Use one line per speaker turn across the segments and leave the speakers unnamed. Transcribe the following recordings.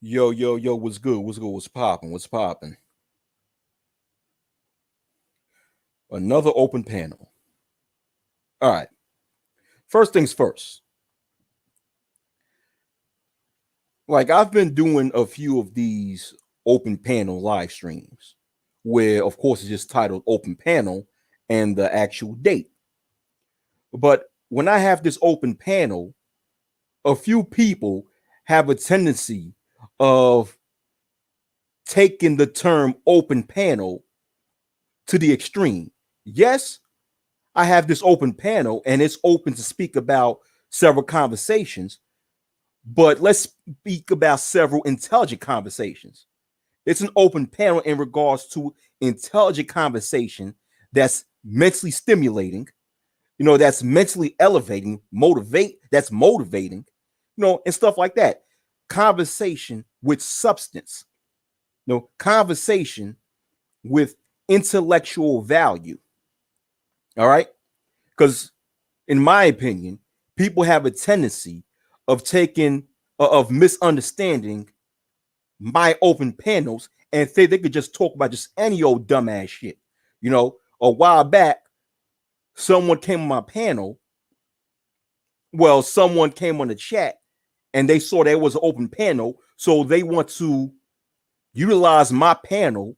Yo, yo, yo, what's good? What's good? What's popping? What's popping? Another open panel. All right. First things first. Like, I've been doing a few of these open panel live streams where, of course, it's just titled open panel and the actual date. But when I have this open panel, a few people have a tendency of taking the term open panel to the extreme. Yes, I have this open panel and it's open to speak about several conversations, but let's speak about several intelligent conversations. It's an open panel in regards to intelligent conversation that's mentally stimulating, that's mentally elevating, that's motivating, and stuff like that. Conversation with substance, conversation with intellectual value. All right. Because in my opinion, people have a tendency of of misunderstanding my open panels and think they could just talk about just any old dumbass shit. A while back, someone came on my panel. Well, someone came on the chat and they saw there was an open panel. So they want to utilize my panel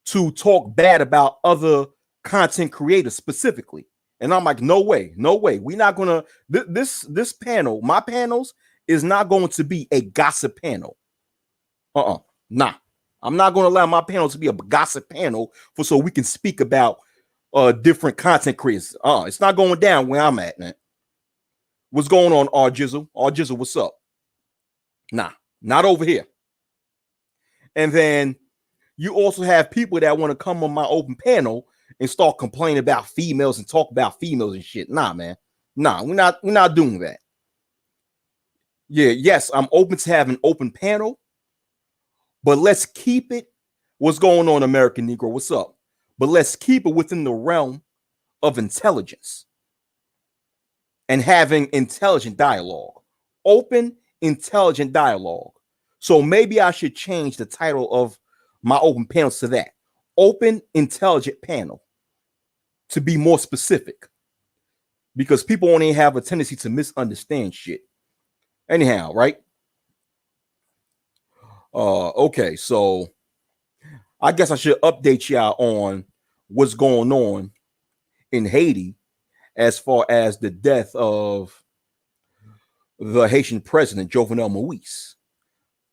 to talk bad about other content creators specifically. And I'm like, no way, no way. We're not gonna this panel, my panels is not going to be a gossip panel. Nah. I'm not gonna allow my panel to be a gossip panel so we can speak about different content creators. It's not going down where I'm at, man. What's going on, R Jizzle? R Jizzle, what's up? Nah, not over here. And then you also have people that want to come on my open panel and start complaining about females and talk about females and shit. Nah, man. Nah, we're not doing that. Yeah, yes, I'm open to have an open panel, but let's keep it. What's going on, American Negro? What's up? But let's keep it within the realm of intelligence and having intelligent dialogue. Open, intelligent dialogue. So maybe I should change the title of my open panels to that. Open, intelligent panel, to be more specific, because people only have a tendency to misunderstand shit. Anyhow, right? Okay, so I guess I should update y'all on what's going on in Haiti as far as the death of the Haitian president, Jovenel Moise.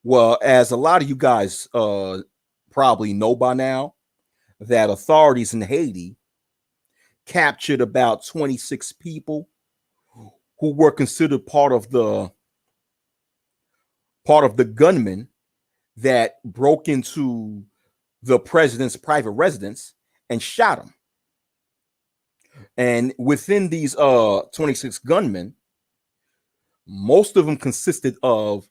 Well, as a lot of you guys probably know by now, that authorities in Haiti captured about 26 people who were considered part of the gunmen that broke into the president's private residence and shot him. And within these 26 gunmen, most of them consisted of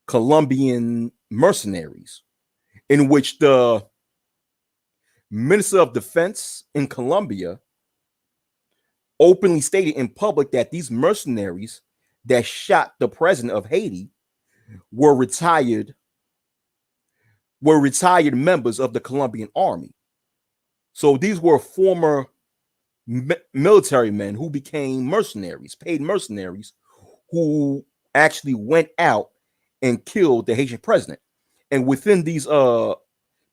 Columbian mercenaries, in which the Minister of Defense in Colombia openly stated in public that these mercenaries that shot the president of Haiti were retired members of the Colombian army. So these were former military men who became mercenaries, paid mercenaries, who actually went out and killed the Haitian president. And within these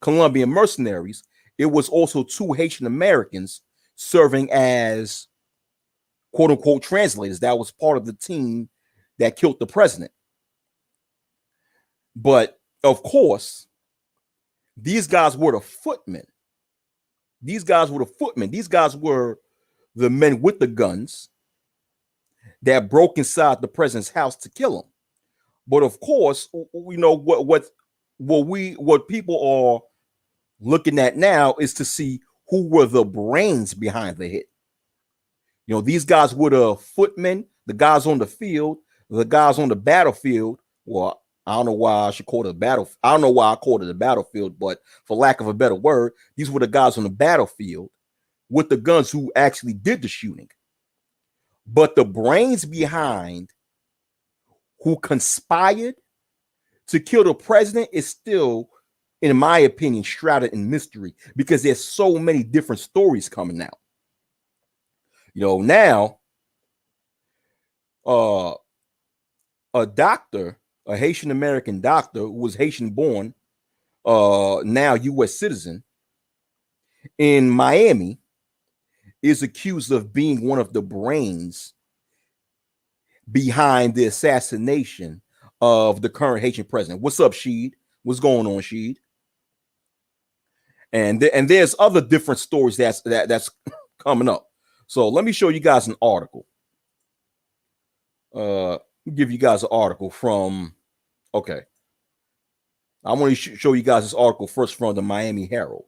Colombian mercenaries, it was also two Haitian-Americans serving as quote unquote translators. That was part of the team that killed the president. But of course, these guys were the footmen. These guys were the men with the guns that broke inside the president's house to kill him. But of course, what people are looking at now is to see who were the brains behind the hit. These guys were the footmen, the guys on the field, the guys on the battlefield. Well, I don't know why I should call it a battle. I don't know why I called it a battlefield, but for lack of a better word, these were the guys on the battlefield with the guns who actually did the shooting. But the brains behind who conspired to kill the president is still, in my opinion, shrouded in mystery because there's so many different stories coming out. Now, a doctor, a Haitian-American doctor who was Haitian-born, now U.S. citizen in Miami, is accused of being one of the brains behind the assassination of the current Haitian president. What's up, Sheed? What's going on, Sheed? And there's other different stories that's coming up. So let me show you guys an article. Give you guys an article from. Okay, I want to show you guys this article first from the Miami Herald.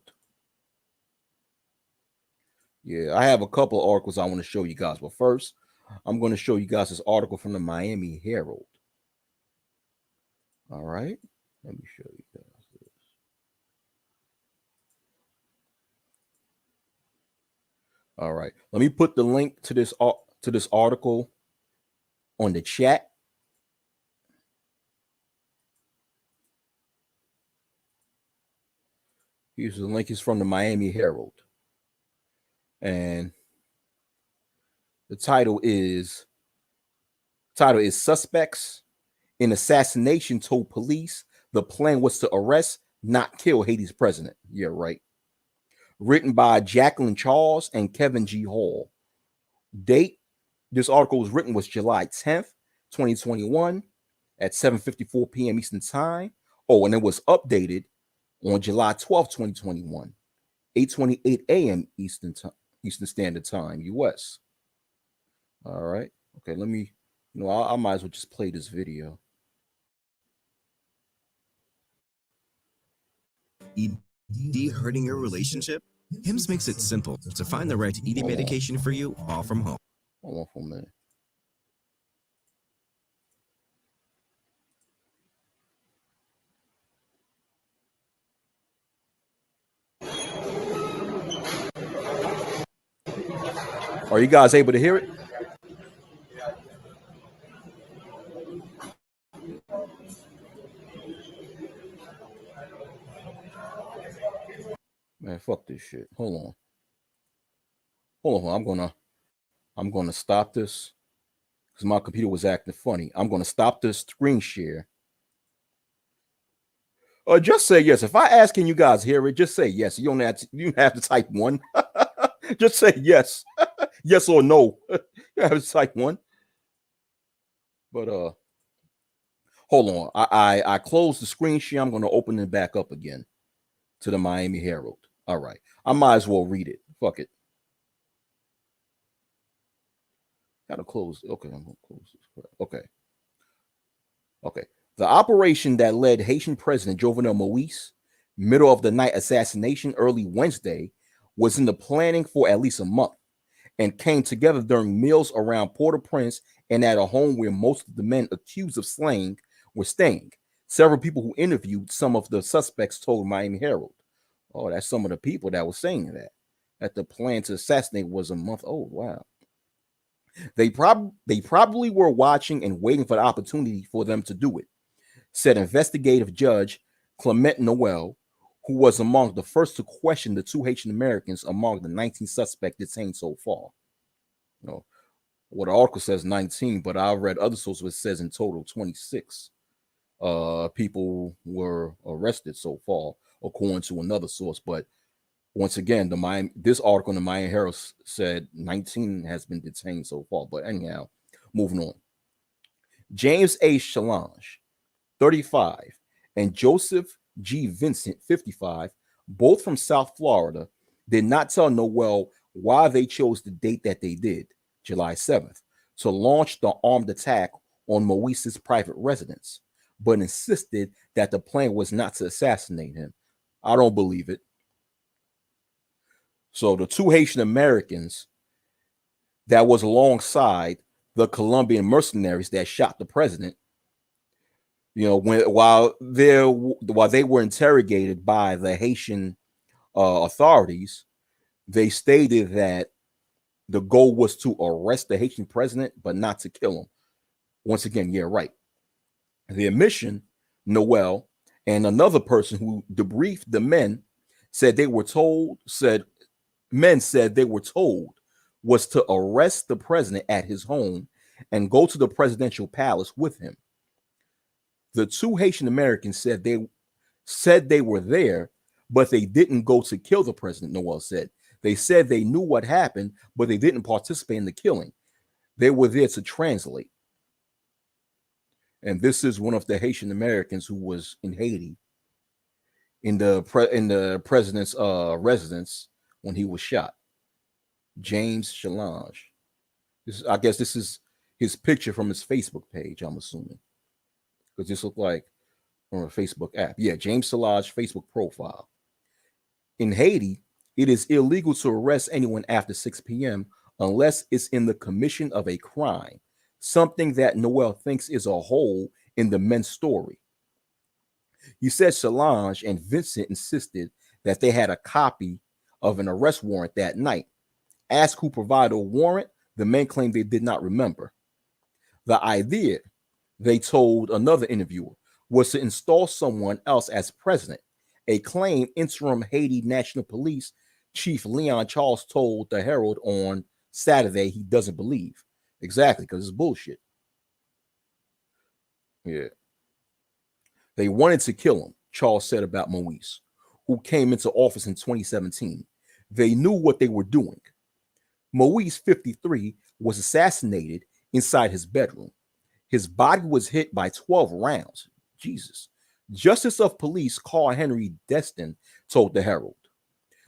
Yeah, I have a couple of articles I want to show you guys, but first, I'm going to show you guys this article from the Miami Herald. All right, let me show you guys this. All right, let me put the link to this article on the chat. Here's the link. It's from the Miami Herald. And the title is Suspects in Assassination Told Police the plan was to arrest, not kill Haiti's president. Yeah, right. Written by Jacqueline Charles and Kevin G. Hall. Date, this article was July 10th, 2021 at 7:54 p.m. Eastern Time. Oh, and it was updated on July 12th, 2021, 8:28 a.m. Eastern Standard Time, U.S. All right. Okay, let me, I might as well just play this video.
ED hurting your relationship? HIMS makes it simple to find the right ED medication for you all from home.
Hold on for a minute. Are you guys able to hear it? Man, fuck this shit. Hold on. I'm gonna stop this because my computer was acting funny. I'm gonna stop this screen share. Just say yes. If I ask, can you guys hear it? Just say yes. You don't have to type one. Just say yes. Yes or no. You have to type one. But hold on. I closed the screen share. I'm gonna open it back up again to the Miami Herald. All right. I might as well read it. Fuck it. Gotta close. Okay, I'm gonna close this. Okay. The operation that led Haitian President Jovenel Moise, middle of the night assassination early Wednesday, was in the planning for at least a month and came together during meals around Paut-Au-Prince and at a home where most of the men accused of slaying were staying. Several people who interviewed some of the suspects told Miami Herald. Oh, that's some of the people that were saying that the plan to assassinate was a month old. Wow. They probably were watching and waiting for the opportunity for them to do it, said investigative judge Clement Noel, who was among the first to question the two Haitian-Americans among the 19 suspects detained so far. Well, the article says 19, but I read other sources which says in total 26 people were arrested so far, according to another source. But once again, this article in the Miami Herald said 19 has been detained so far. But anyhow, moving on. James A. Challenge, 35, and Joseph G. Vincent, 55, both from South Florida, did not tell Noel why they chose the date that they did, July 7th, to launch the armed attack on Moise's private residence, but insisted that the plan was not to assassinate him. I don't believe it. So the two Haitian Americans that was alongside the Columbian mercenaries that shot the president, while they were interrogated by the Haitian authorities, they stated that the goal was to arrest the Haitian president, but not to kill him. Once again, yeah, right. The admission Noel, and another person who debriefed the men said they were told, said men said they were told was to arrest the president at his home and go to the presidential palace with him. The two Haitian Americans said they were there, but they didn't go to kill the president, Noel said. They said they knew what happened, but they didn't participate in the killing. They were there to translate. And this is one of the Haitian Americans who was in Haiti in the president's residence when he was shot. James Challenge. I guess this is his picture from his Facebook page, I'm assuming. Because this looked like from a Facebook app. Yeah, James Challenge Facebook profile. In Haiti, it is illegal to arrest anyone after 6 p.m. unless it's in the commission of a crime, something that Noel thinks is a hole in the men's story. He said Solange and Vincent insisted that they had a copy of an arrest warrant that night. Asked who provided a warrant, the men claimed they did not remember. The idea, they told another interviewer, was to install someone else as president, a claim interim Haiti National Police Chief Leon Charles told the Herald on Saturday he doesn't believe. Exactly, because it's bullshit. Yeah. They wanted to kill him, Charles said about Moise, who came into office in 2017. They knew what they were doing. Moise, 53, was assassinated inside his bedroom. His body was hit by 12 rounds. Jesus. Justice of Police Carl Henry Destin told the Herald.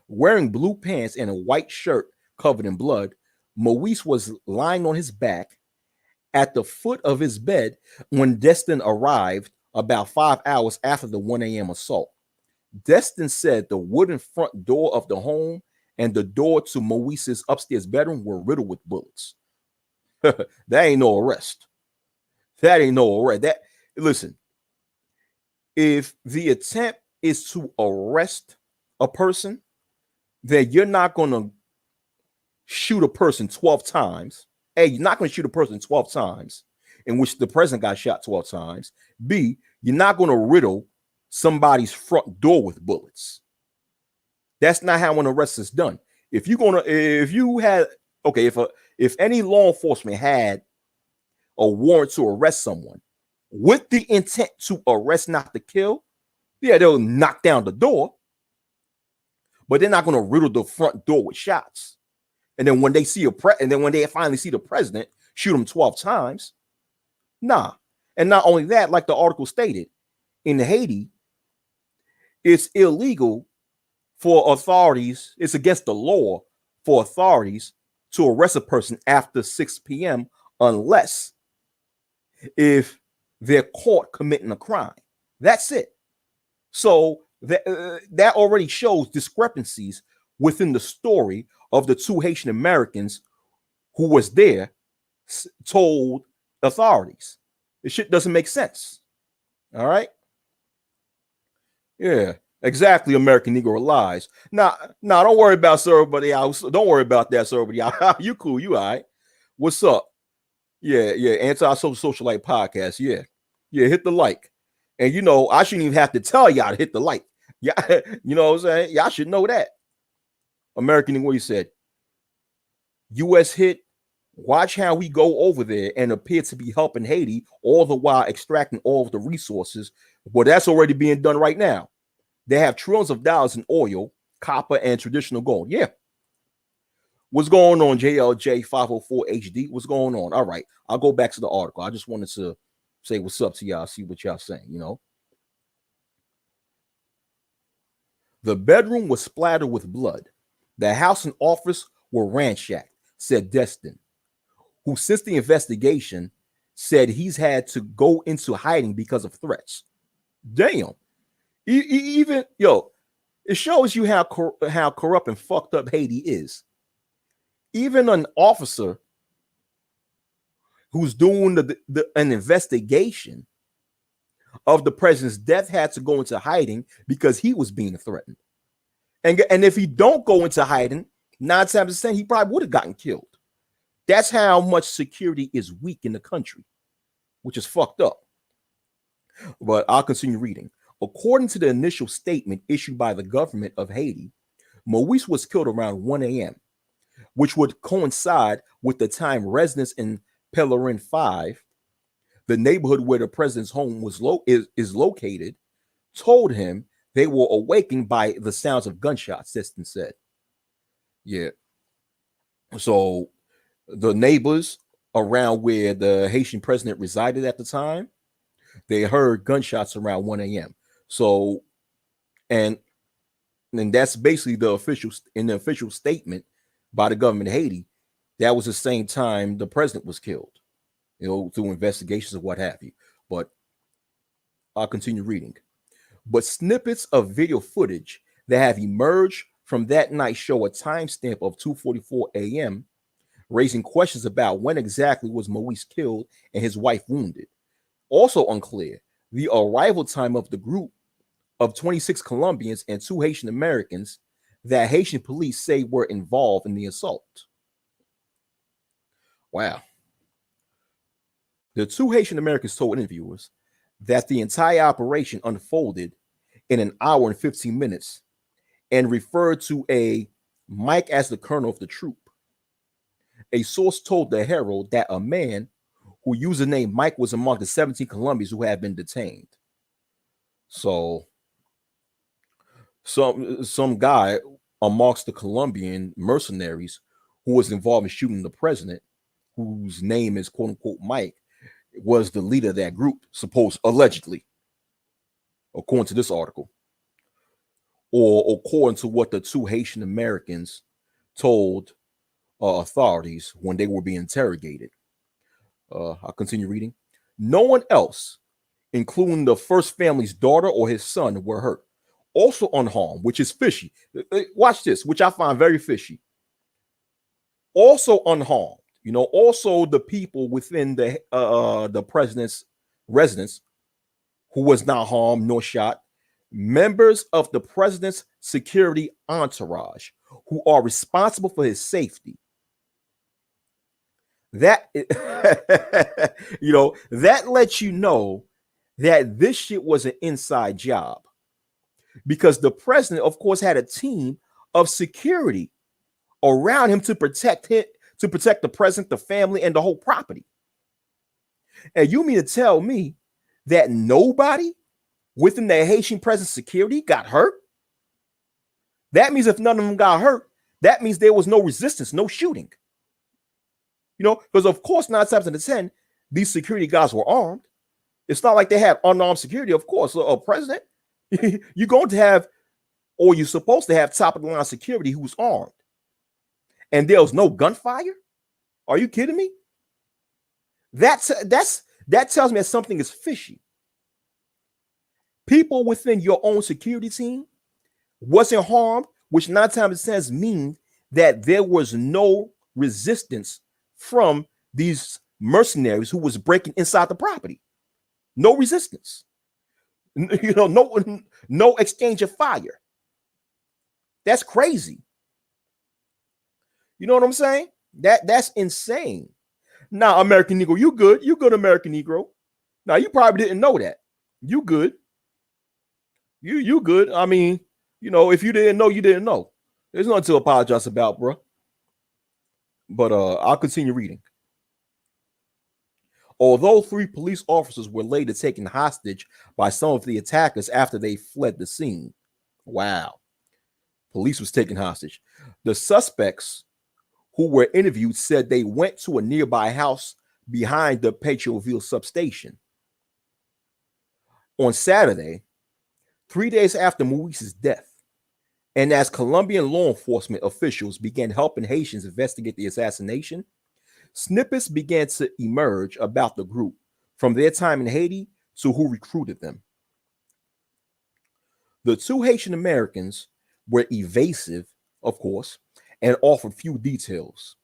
Wearing blue pants and a white shirt covered in blood, Moise was lying on his back at the foot of his bed when Destin arrived about 5 hours after the 1 a.m. assault. Destin said the wooden front door of the home and the door to Moise's upstairs bedroom were riddled with bullets. That ain't no arrest. That ain't no arrest. Listen, if the attempt is to arrest a person, then you're not going to shoot a person 12 times. A, you're not going to shoot a person 12 times, in which the president got shot 12 times. B, you're not going to riddle somebody's front door with bullets. That's not how an arrest is done. If any law enforcement had a warrant to arrest someone with the intent to arrest, not to kill, yeah, they'll knock down the door, but they're not going to riddle the front door with shots. And then when they finally see the president, shoot him 12 times. Nah. And not only that, like the article stated, in Haiti, it's illegal for authorities, it's against the law for authorities to arrest a person after 6 p.m. unless if they're caught committing a crime. That's it. So that already shows discrepancies within the story of the two Haitian Americans who was there told authorities. This shit doesn't make sense. All right? Yeah, exactly. American Negro lies. Nah, don't worry about everybody else. Don't worry about that, everybody else. You cool, you all right. What's up? Yeah, Anti-Socialite Podcast. Yeah, hit the like. And I shouldn't even have to tell y'all to hit the like. Yeah, you know what I'm saying? Y'all should know that. American Negro said, U.S. hit, watch how we go over there and appear to be helping Haiti, all the while extracting all of the resources. Well, that's already being done right now. They have trillions of dollars in oil, copper, and traditional gold. Yeah. What's going on, JLJ 504 HD? What's going on? All right. I'll go back to the article. I just wanted to say what's up to y'all, see what y'all saying, The bedroom was splattered with blood. The house and office were ransacked, said Destin, who since the investigation said he's had to go into hiding because of threats. Damn. It shows you how corrupt and fucked up Haiti is. Even an officer who's doing an investigation of the president's death had to go into hiding because he was being threatened. And if he don't go into hiding, 9 times out of 10, he probably would have gotten killed. That's how much security is weak in the country, which is fucked up. But I'll continue reading. According to the initial statement issued by the government of Haiti, Moise was killed around 1 a.m., which would coincide with the time residents in Pelerin 5, the neighborhood where the president's home is located, told him they were awakened by the sounds of gunshots, Siston said. Yeah. So the neighbors around where the Haitian president resided at the time, they heard gunshots around 1 a.m. So, and that's basically the official statement by the government of Haiti. That was the same time the president was killed, through investigations or what have you. But I'll continue reading. But snippets of video footage that have emerged from that night show a timestamp of 2:44 a.m., raising questions about when exactly was Moise killed and his wife wounded. Also unclear, the arrival time of the group of 26 Colombians and 2 Haitian-Americans that Haitian police say were involved in the assault. Wow. The 2 Haitian-Americans told interviewers that the entire operation unfolded in an hour and 15 minutes and referred to a Mike as the colonel of the troop. A source told the Herald that a man who used the name Mike was among the 17 Colombians who had been detained. So some guy amongst the Columbian mercenaries who was involved in shooting the president, whose name is quote unquote Mike, was the leader of that group, allegedly, according to this article, or according to what the 2 Haitian Americans told authorities when they were being interrogated. I'll continue reading. No one else, including the first family's daughter or his son, were hurt. Also unharmed, which is fishy. Watch this, which I find very fishy. Also unharmed. Also the people within the president's residence who was not harmed nor shot, members of the president's security entourage who are responsible for his safety. That that lets you know that this shit was an inside job, because the president, of course, had a team of security around him to protect the president, the family, and the whole property. And you mean to tell me that nobody within the Haitian president's security got hurt? That means if none of them got hurt, that means there was no resistance, no shooting. Because of course, 9 times out of 10, these security guys were armed. It's not like they had unarmed security. Of course, a president, you're going to have, or you're supposed to have, top of the line security who's armed. And there was no gunfire? Are you kidding me? That tells me that something is fishy. People within your own security team wasn't harmed, which 9 times out of 10 means that there was no resistance from these mercenaries who was breaking inside the property. No resistance. No exchange of fire. That's crazy. You know what I'm saying? That's insane. Now, American Negro, you good. You good, American Negro. Now, you probably didn't know that. You good. You good. I mean, if you didn't know, you didn't know. There's nothing to apologize about, bro. But I'll continue reading. Although 3 police officers were later taken hostage by some of the attackers after they fled the scene. Wow. Police was taken hostage. The suspects who were interviewed said they went to a nearby house behind the Paut-Au-Prince substation. On Saturday, 3 days after Moise's death, and as Colombian law enforcement officials began helping Haitians investigate the assassination, snippets began to emerge about the group, from their time in Haiti to who recruited them. The 2 Haitian Americans were evasive, of course, and offered few details,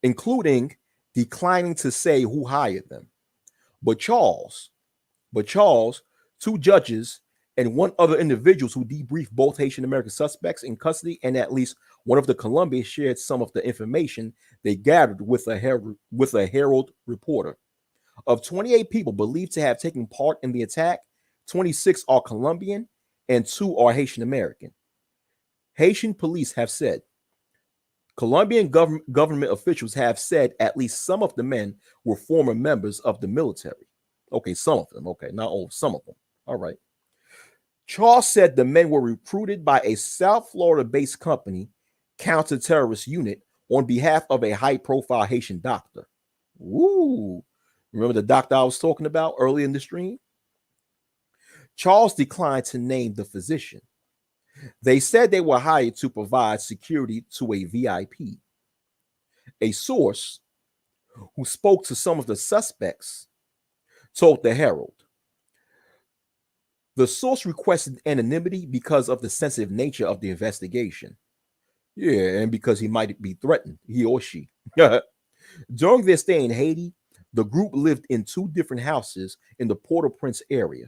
including declining to say who hired them. But Charles, 2 judges, and 1 other individuals who debriefed both Haitian American suspects in custody, and at least one of the Colombians shared some of the information they gathered with a Herald reporter. Of 28 people believed to have taken part in the attack, 26 are Colombian and 2 are Haitian American. Haitian police have said. Colombian government officials have said at least some of the men were former members of the military. Okay, some of them. Okay, not all, some of them. All right. Charles said the men were recruited by a South Florida-based company counter-terrorist unit on behalf of a high-profile Haitian doctor. Ooh. Remember the doctor I was talking about earlier in the stream? Charles declined to name the physician. They said they were hired to provide security to a VIP. A source who spoke to some of the suspects told the Herald. The source requested anonymity because of the sensitive nature of the investigation. Yeah, and because he might be threatened, he or she. During their stay in Haiti, the group lived in 2 different houses in the Paut-Au-Prince area.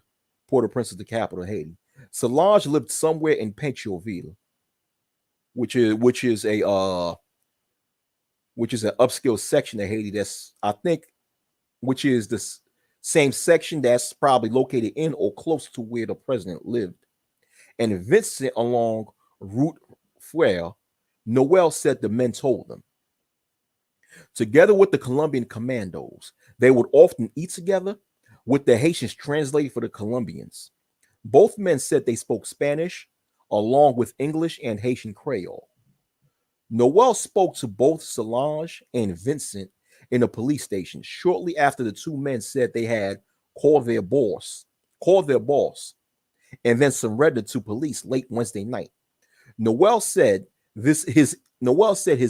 Port-au-Prince is the capital of Haiti. Solange lived somewhere in Pétionville, which is an upscale section of Haiti that's, I think, which is the same section that's probably located in or close to where the president lived. And Vincent along Route Frere, Noel said the men told them. Together with the Colombian commandos, they would often eat together, with the Haitians translating for the Colombians. Both men said they spoke Spanish, along with English and Haitian Creole. Noel spoke to both Solange and Vincent in a police station shortly after the 2 men said they had called their boss, and then surrendered to police late Wednesday night. Noel said his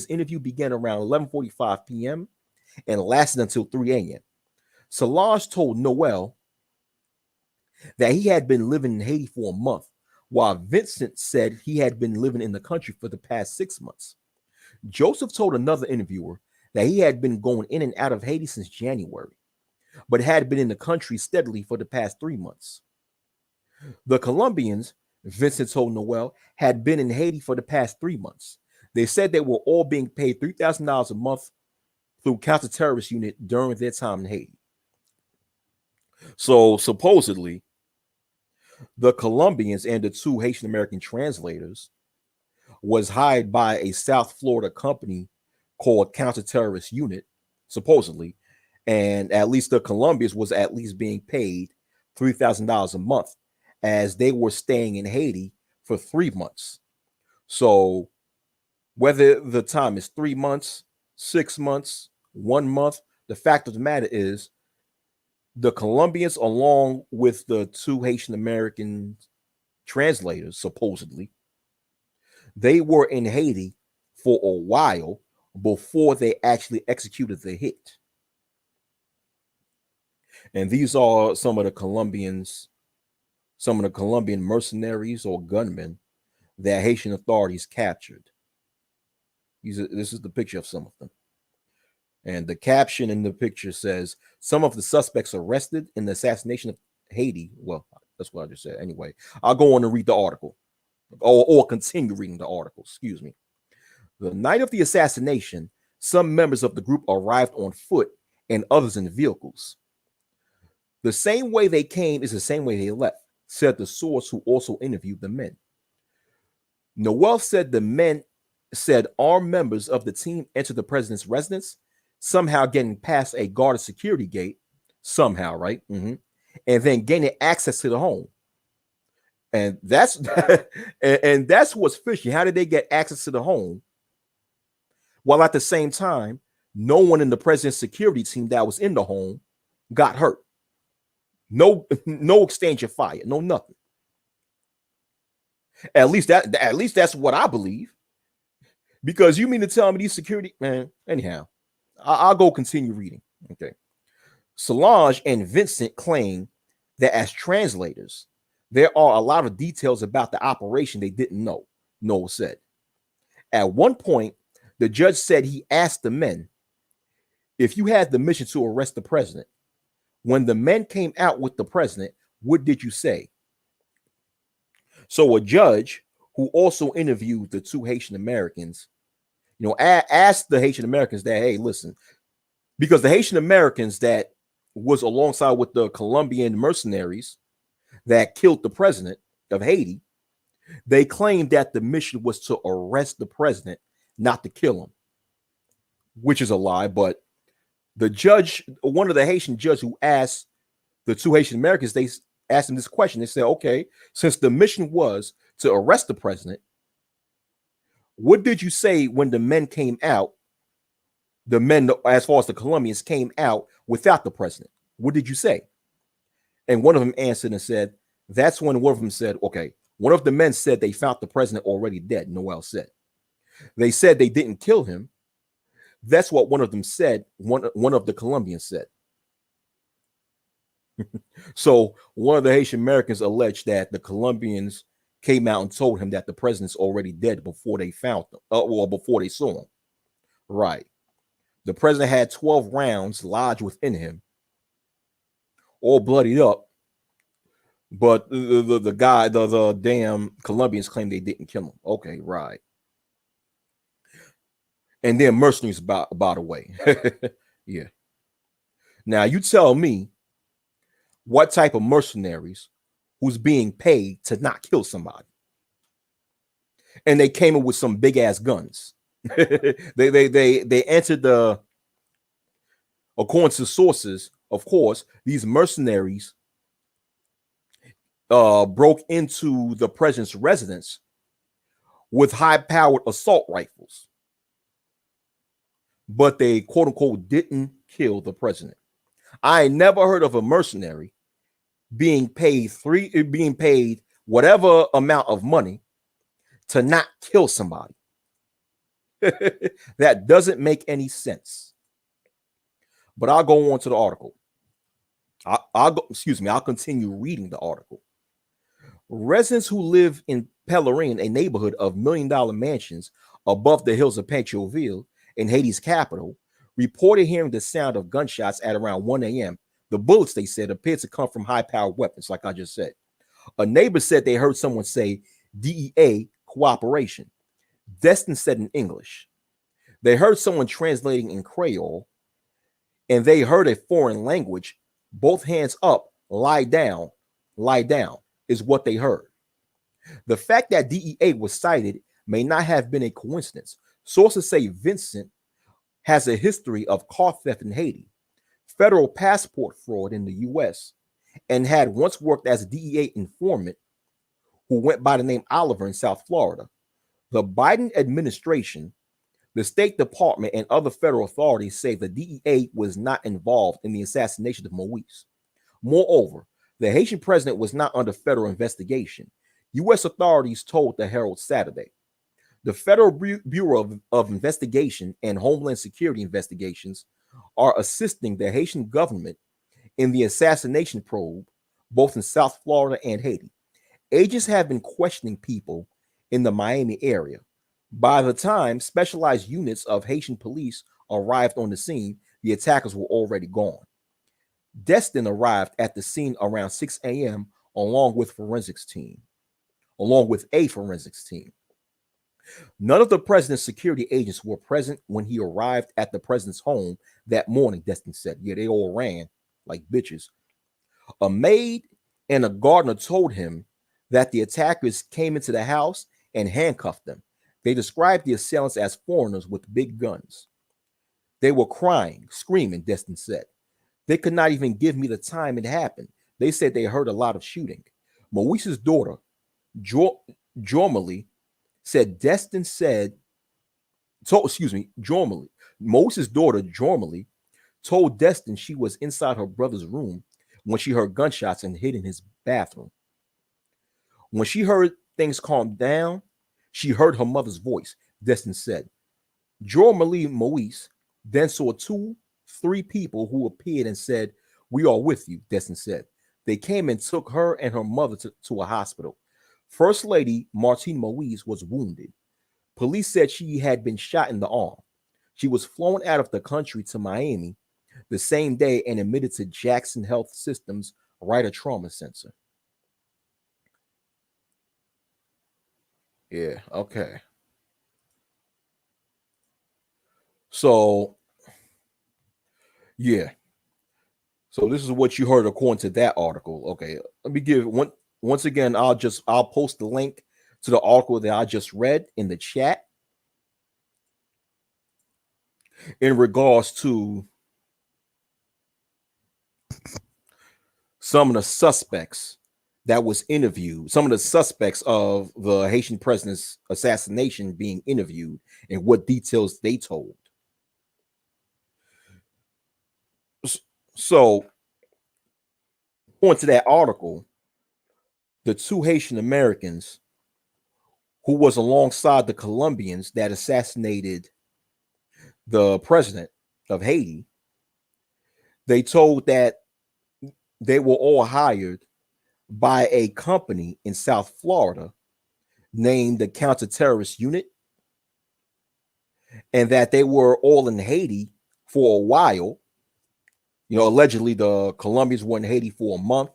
interview began around 11:45 p.m. and lasted until 3 a.m. Solange told Noel that he had been living in Haiti for a month, while Vincent said he had been living in the country for the past 6 months. Joseph told another interviewer that he had been going in and out of Haiti since January, but had been in the country steadily for the past 3 months. The Colombians, Vincent told Noel, had been in Haiti for the past 3 months. They said they were all being paid $3,000 a month through counter-terrorist unit during their time in Haiti. So supposedly, the Colombians and the 2 Haitian American translators was hired by a South Florida company called Counter-Terrorist Unit, supposedly, and at least the Colombians was at least being paid $3,000 a month as they were staying in Haiti for 3 months. So whether the time is 3 months, 6 months, 1 month, the fact of the matter is the Colombians, along with the 2 Haitian American translators, supposedly, they were in Haiti for a while before they actually executed the hit. And these are some of the Colombian mercenaries or gunmen that Haitian authorities captured. This is the picture of some of them. And the caption in the picture says, some of the suspects arrested in the assassination of Haiti. Well, that's what I just said. Anyway, I'll go on and read the article or continue reading the article. Excuse me. The night of the assassination, some members of the group arrived on foot and others in vehicles. The same way they came is the same way they left, said the source who also interviewed the men. Noel said the men said armed members of the team entered the president's residence, somehow getting past a guarded security gate, somehow, right? And then gaining access to the home. And that's and that's what's fishy. How did they get access to the home? While at the same time, no one in the president's security team that was in the home got hurt. No exchange of fire, no nothing. At least that's what I believe. Because you mean to tell me these security, man, anyhow, I'll go continue reading. Okay. Solange and Vincent claim that as translators, there are a lot of details about the operation they didn't know, Noel said. At one point, the judge said he asked the men, if you had the mission to arrest the president, when the men came out with the president, what did you say? So a judge who also interviewed the 2 Haitian Americans, asked the Haitian Americans that, hey, listen, because the Haitian Americans that was alongside with the Colombian mercenaries that killed the president of Haiti. They claimed that the mission was to arrest the president, not to kill him, which is a lie. But the judge, one of the Haitian judges who asked the two Haitian Americans, they asked him this question. They said, okay, since the mission was to arrest the president, what did you say when the men came out? The men, as far as the Colombians, came out without the president. What did you say? And one of them answered and said, that's when one of them said, okay, one of the men said they found the president already dead. Noel said. They said they didn't kill him. That's what one of them said. One of the Colombians said. So one of the Haitian Americans alleged that the Colombians came out and told him that the president's already dead before they found him, or before they saw him. Right. The president had 12 rounds lodged within him, all bloodied up. But the damn Colombians claim they didn't kill him. Okay, right. And then mercenaries by the way. Yeah. Now you tell me what type of mercenaries who's being paid to not kill somebody. And they came in with some big ass guns. they entered the, according to sources, of course, these mercenaries broke into the president's residence with high-powered assault rifles. But they, quote unquote, didn't kill the president. I ain't never heard of a mercenary being paid whatever amount of money to not kill somebody. That doesn't make any sense. But I'll go on to the article. I'll continue reading the article. Residents who live in Pellerine, a neighborhood of million-dollar mansions above the hills of Pétionville in Haiti's capital, reported hearing the sound of gunshots at around 1 a.m. The bullets, they said, appeared to come from high-powered weapons, like I just said. A neighbor said they heard someone say DEA cooperation. Destin said in English. They heard someone translating in Creole, and they heard a foreign language. Both hands up, lie down, is what they heard. The fact that DEA was cited may not have been a coincidence. Sources say Vincent has a history of car theft in Haiti, federal passport fraud in the U.S., and had once worked as a DEA informant who went by the name Oliver in South Florida. The Biden administration, the State Department, and other federal authorities say the DEA was not involved in the assassination of Moise. Moreover, the Haitian president was not under federal investigation, U.S. authorities told the Herald Saturday. The Federal Bureau of Investigation and Homeland Security investigations are assisting the Haitian government in the assassination probe, both in South Florida and Haiti. Agents have been questioning people in the Miami area. By the time specialized units of Haitian police arrived on the scene, the attackers were already gone. Destin arrived at the scene around 6 a.m. along with a forensics team. None of the president's security agents were present when he arrived at the president's home that morning, Destin said. Yeah, they all ran like bitches. A maid and a gardener told him that the attackers came into the house and handcuffed them. They described the assailants as foreigners with big guns. They were crying, screaming, Destin said. They could not even give me the time it happened. They said they heard a lot of shooting. Moise's daughter, Jormali, said Destin said, Jormali. Moise's daughter, Jormali, told Destin she was inside her brother's room when she heard gunshots and hid in his bathroom. When she heard things calm down, she heard her mother's voice, Destin said. Jormali Moise then saw 3 people who appeared and said, "We are with you," Destin said. They came and took her and her mother to a hospital. First Lady Martine Moise was wounded. Police said she had been shot in the arm. She was flown out of the country to Miami the same day and admitted to Jackson Health System's Ryder Trauma Center. Yeah, okay. So So this is what you heard according to that article. Okay, let me give one once again. I'll post the link to the article that I just read in the chat in regards to some of the suspects that was interviewed, some of the suspects of the Haitian president's assassination being interviewed, and what details they told. So, on to that article, the two Haitian Americans who was alongside the Columbians that assassinated the president of Haiti, they told that they were all hired by a company in South Florida named the Counter-Terrorist Unit, and that they were all in Haiti for a while. Allegedly the Colombians were in Haiti for a month,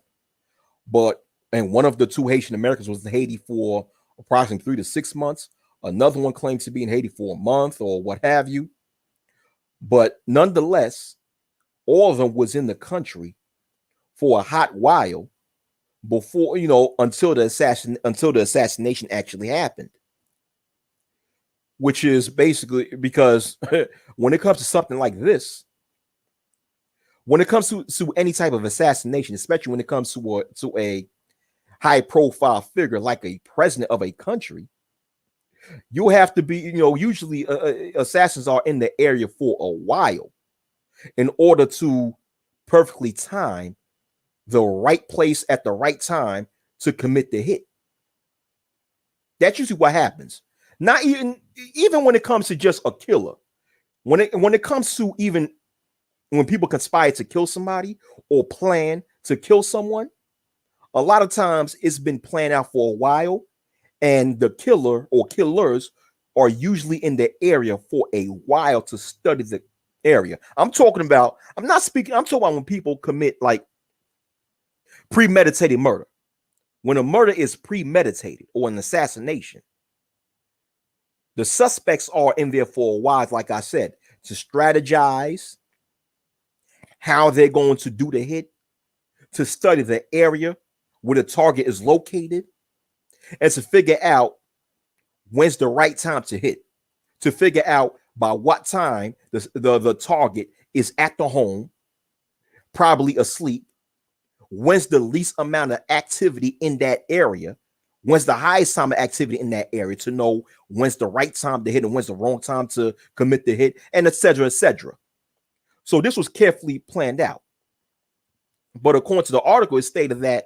and one of the two Haitian Americans was in Haiti for approximately 3 to 6 months. Another one claimed to be in Haiti for a month or what have you. But nonetheless, all of them was in the country for a hot while before, until the assassination actually happened. Which is basically because when it comes to something like this, when it comes to any type of assassination, especially when it comes to a high profile figure like a president of a country, you have to be, usually assassins are in the area for a while in order to perfectly time the right place at the right time to commit the hit. That's usually what happens. Not even when it comes to just a killer. When it comes to even when people conspire to kill somebody or plan to kill someone, a lot of times it's been planned out for a while, and the killer or killers are usually in the area for a while to study the area. I'm talking about when people commit like premeditated murder. When a murder is premeditated or an assassination, the suspects are in there for a while, like I said, to strategize how they're going to do the hit, to study the area where the target is located, and to figure out when's the right time to hit, to figure out by what time the target is at the home, probably asleep, when's the least amount of activity in that area, when's the highest time of activity in that area, to know when's the right time to hit and when's the wrong time to commit the hit, and etc., etc. So this was carefully planned out. But according to the article, it stated that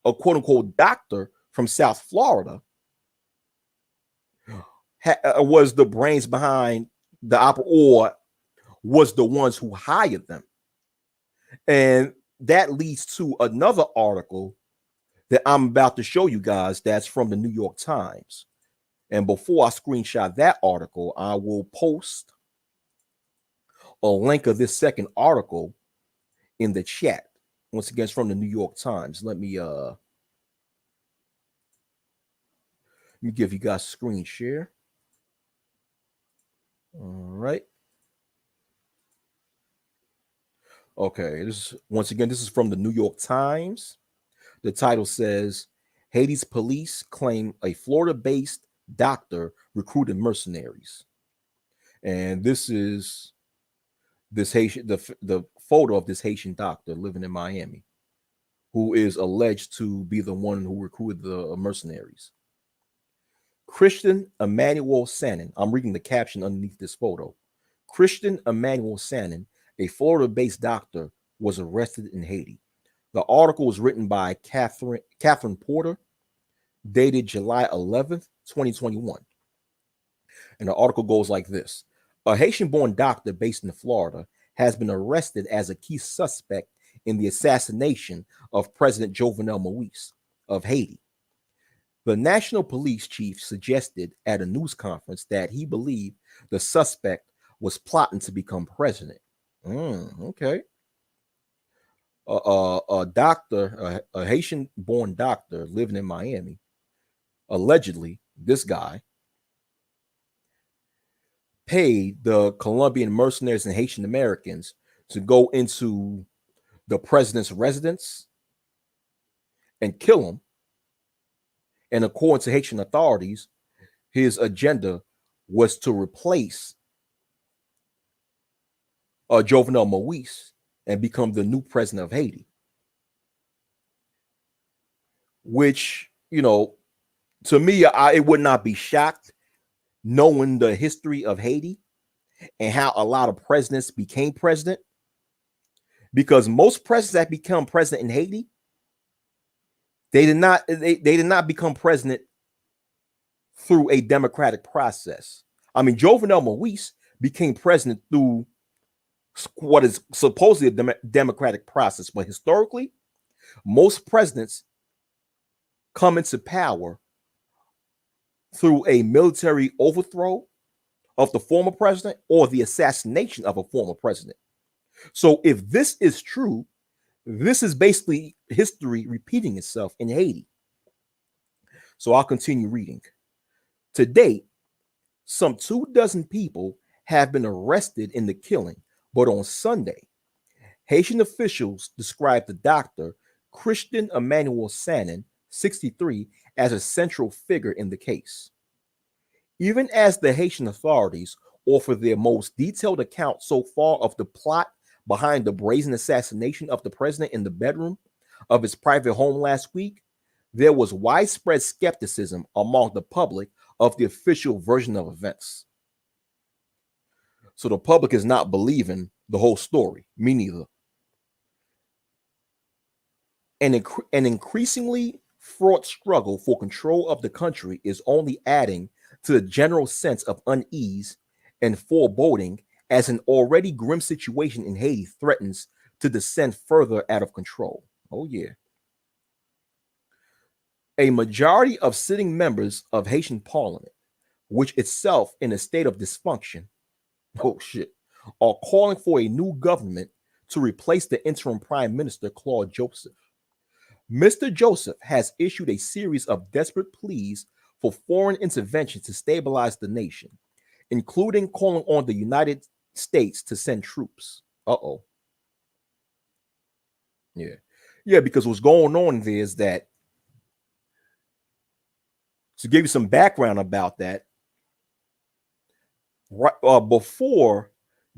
a quote-unquote doctor from South Florida was the brains behind the opera, or was the ones who hired them. And that leads to another article that I'm about to show you guys that's from the New York Times. And before I screenshot that article, I will post a link of this second article in the chat. Once again, it's from the New York Times. Let me give you guys a screen share. All right. Okay, this is from the New York Times. The title says, Haiti's police claim a Florida-based doctor recruited mercenaries. And this is this Haitian, the photo of this Haitian doctor living in Miami, who is alleged to be the one who recruited the mercenaries. Christian Emmanuel Sanin. I'm reading the caption underneath this photo. Christian Emmanuel Sanin, a Florida-based doctor, was arrested in Haiti. The article was written by Catherine Porter, dated July 11th, 2021. And the article goes like this. A Haitian-born doctor based in Florida has been arrested as a key suspect in the assassination of President Jovenel Moise of Haiti. The national police chief suggested at a news conference that he believed the suspect was plotting to become president. Okay. A doctor, a Haitian-born doctor living in Miami, allegedly, this guy paid the Colombian mercenaries and Haitian-Americans to go into the president's residence and kill him. And according to Haitian authorities, his agenda was to replace Jovenel Moise and become the new president of Haiti, which, to me, it would not be shocked knowing the history of Haiti and how a lot of presidents became president, because most presidents that become president in Haiti, they did not become president through a democratic process. I mean, Jovenel Moise became president through what is supposedly a democratic process, but historically, most presidents come into power through a military overthrow of the former president or the assassination of a former president. So if this is true, this is basically history repeating itself in Haiti. So I'll continue reading. To date, some 24 people have been arrested in the killing, but on Sunday, Haitian officials described the doctor, Christian Emmanuel Sanin, 63, as a central figure in the case. Even as the Haitian authorities offer their most detailed account so far of the plot behind the brazen assassination of the president in the bedroom of his private home last week, there was widespread skepticism among the public of the official version of events. So the public is not believing the whole story. Me neither. An increasingly fraught struggle for control of the country is only adding to the general sense of unease and foreboding as an already grim situation in Haiti threatens to descend further out of control. Oh, yeah. A majority of sitting members of Haitian parliament, which itself in a state of dysfunction, are calling for a new government to replace the interim prime minister, Claude Joseph. Mr. Joseph has issued a series of desperate pleas for foreign intervention to stabilize the nation, including calling on the United States to send troops. Yeah, because what's going on there is that, to give you some background about that, right before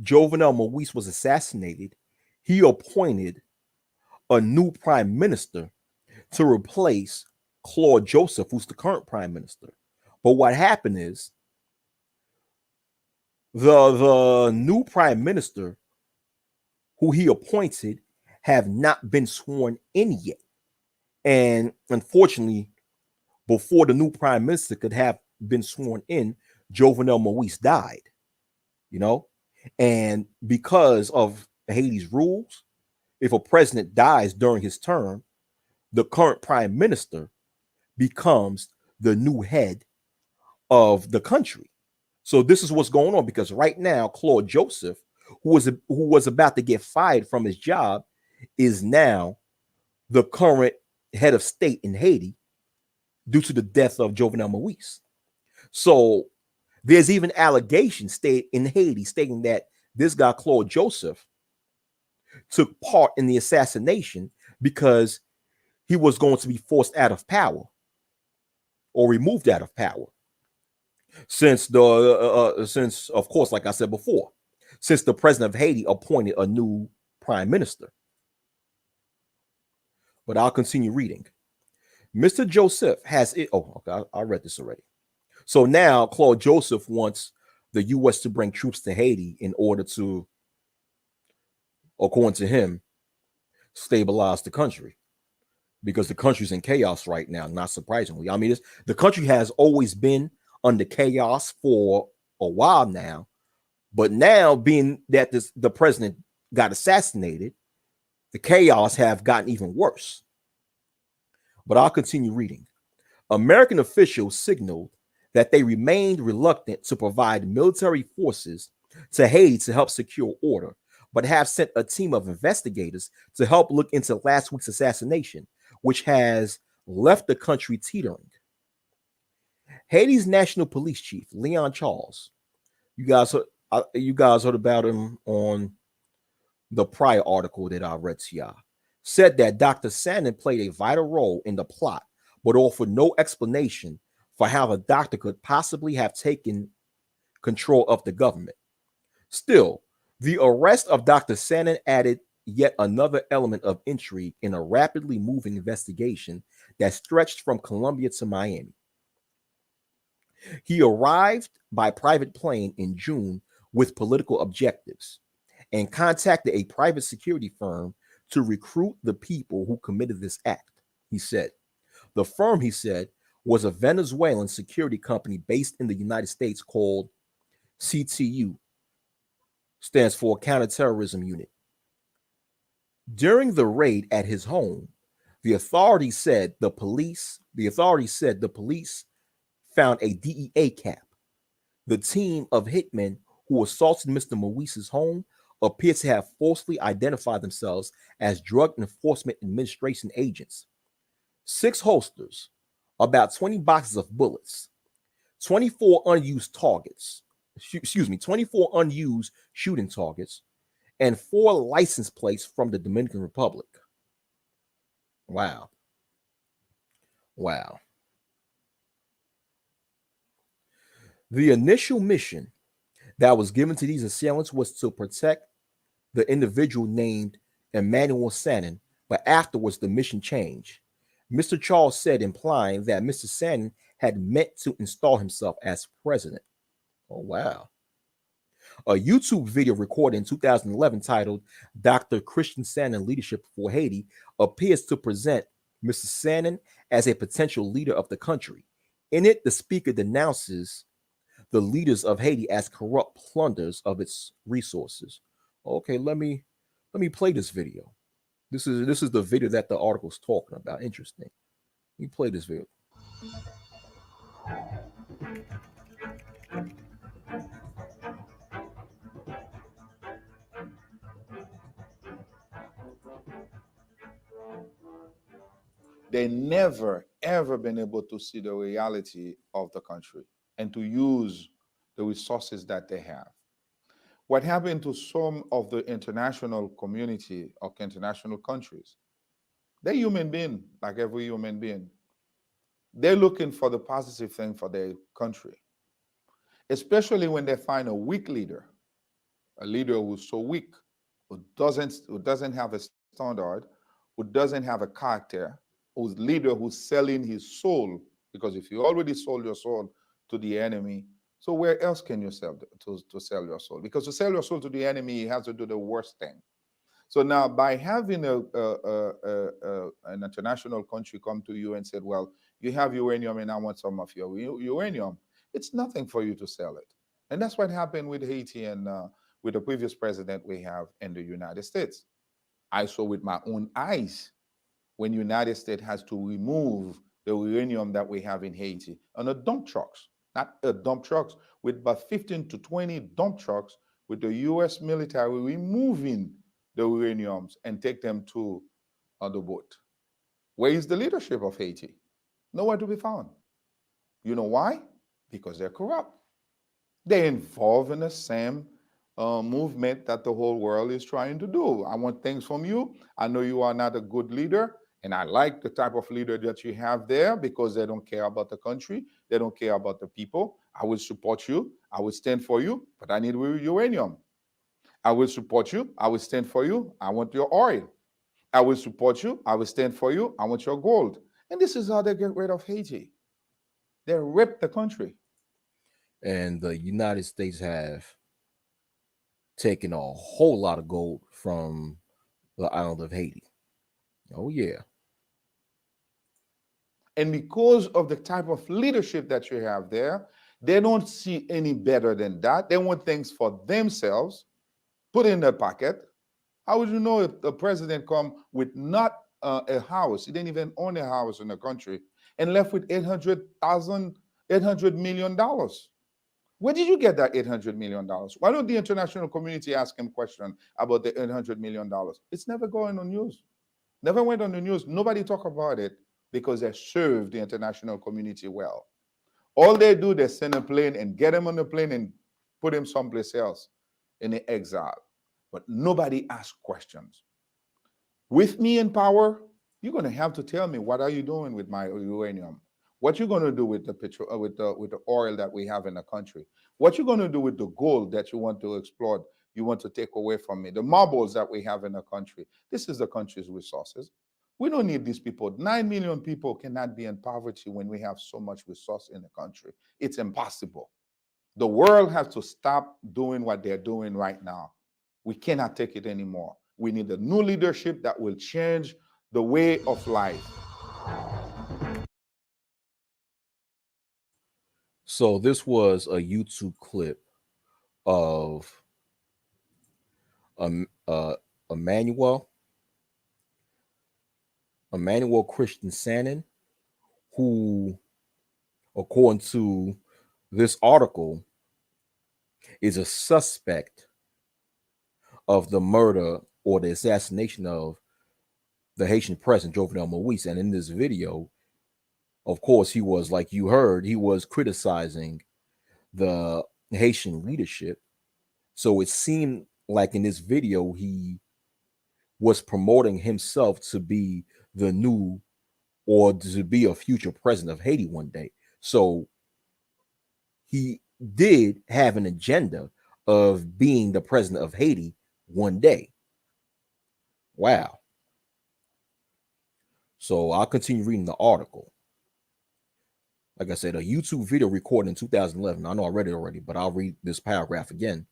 Jovenel Moise was assassinated, he appointed a new prime minister to replace Claude Joseph, who's the current prime minister. But what happened is the new prime minister who he appointed have not been sworn in yet. And unfortunately, before the new prime minister could have been sworn in, Jovenel Moise died, and because of Haiti's rules, if a president dies during his term, the current prime minister becomes the new head of the country. So this is what's going on, because right now, Claude Joseph, who was about to get fired from his job, is now the current head of state in Haiti due to the death of Jovenel Moise. So there's even allegations in Haiti stating that this guy, Claude Joseph, took part in the assassination because he was going to be forced out of power or removed out of power. Since of course, like I said before, since the president of Haiti appointed a new prime minister. But I'll continue reading. Mr. Joseph has it. Oh, okay, I read this already. So now Claude Joseph wants the U.S. to bring troops to Haiti in order to, according to him, stabilize the country, because the country's in chaos right now, not surprisingly. I mean, the country has always been under chaos for a while now, but now, being that the president got assassinated, the chaos have gotten even worse. But I'll continue reading. American officials signaled that they remained reluctant to provide military forces to Haiti to help secure order, but have sent a team of investigators to help look into last week's assassination, which has left the country teetering. Haiti's national police chief, Leon Charles, you guys heard about him on the prior article that I read to y'all, said that Dr. Sandin played a vital role in the plot, but offered no explanation for how the doctor could possibly have taken control of the government. Still, the arrest of Dr. Sandin added yet another element of intrigue in a rapidly moving investigation that stretched from Colombia to Miami. He arrived by private plane in June with political objectives and contacted a private security firm to recruit the people who committed this act. He said, the firm, he said, was a Venezuelan security company based in the United States called CTU, stands for Counterterrorism Unit. During the raid at his home, the authorities said the police found a DEA cap. The team of hitmen who assaulted Mr. Moise's home appear to have falsely identified themselves as Drug Enforcement Administration agents. 6 holsters, about 20 boxes of bullets, 24 unused targets, 24 unused shooting targets, and 4 license plates from the Dominican Republic. Wow. Wow. The initial mission that was given to these assailants was to protect the individual named Emmanuel Sandin, but afterwards the mission changed. Mr. Charles said, implying that Mr. Sandin had meant to install himself as president. Oh, wow. A YouTube video recorded in 2011 titled Dr. Christian Sandin Leadership for Haiti appears to present Mr. Sandin as a potential leader of the country. In it, the speaker denounces the leaders of Haiti as corrupt plunderers of its resources. Okay, let me play this video. This is the video that the article's talking about. Interesting. Let me play this video.
They never, ever been able to see the reality of the country and to use the resources that they have. What happened to some of the international community or international countries? They're human beings, like every human being. They're looking for the positive thing for their country, especially when they find a weak leader, a leader who's so weak, who doesn't have a standard, who doesn't have a character, who's leader who's selling his soul. Because if you already sold your soul to the enemy, so where else can you sell to sell your soul? Because to sell your soul to the enemy, you have to do the worst thing. So now, by having an international country come to you and said, "Well, you have uranium, and I want some of your uranium," it's nothing for you to sell it. And that's what happened with Haiti and with the previous president we have in the United States. I saw with my own eyes when United States has to remove the uranium that we have in Haiti on a dump trucks, not a dump trucks, with about 15 to 20 dump trucks with the U.S. military removing the uraniums and take them to the boat. Where is the leadership of Haiti? Nowhere to be found. You know why? Because they're corrupt. They're involved in the same movement that the whole world is trying to do. I want things from you. I know you are not a good leader, and I like the type of leader that you have there because they don't care about the country. They don't care about the people. I will support you. I will stand for you, but I need uranium. I will support you. I will stand for you. I want your oil. I will support you. I will stand for you. I want your gold. And this is how they get rid of Haiti. They rip the country.
And the United States have taken a whole lot of gold from the island of Haiti. Oh, yeah.
And because of the type of leadership that you have there, they don't see any better than that. They want things for themselves, put in their pocket. How would you know if the president come with not a house? He didn't even own a house in the country and left with $800 million. Where did you get that $800 million? Why don't the international community ask him questions about the $800 million? It's never going on news. Never went on the news. Nobody talk about it because they serve the international community well. All they do, they send a plane and get him on the plane and put him someplace else in the exile. but nobody asks questions. With me in power, you're going to have to tell me, what are you doing with my uranium? What you going to do with the petrol, with the oil that we have in the country? What you going to do with the gold that you want to exploit? You want to take away from me? The marbles that we have in the country. This is the country's resources. We don't need these people. 9 million people cannot be in poverty when we have so much resource in the country. It's impossible. The world has to stop doing what they're doing right now. We cannot take it anymore. We need a new leadership that will change the way of life.
So this was a YouTube clip of uh, Emmanuel Christian Sannon, who, according to this article, is a suspect of the murder or the assassination of the Haitian president, Jovenel Moise. And in this video, of course, he was, like you heard, he was criticizing the Haitian leadership. So it seemed like in this video, he was promoting himself to be the new, or to be a future president of Haiti one day. So he did have an agenda of being the president of Haiti one day. Wow. So I'll continue reading the article. Like I said, a YouTube video recorded in 2011. I know I read it already, but I'll read this paragraph again.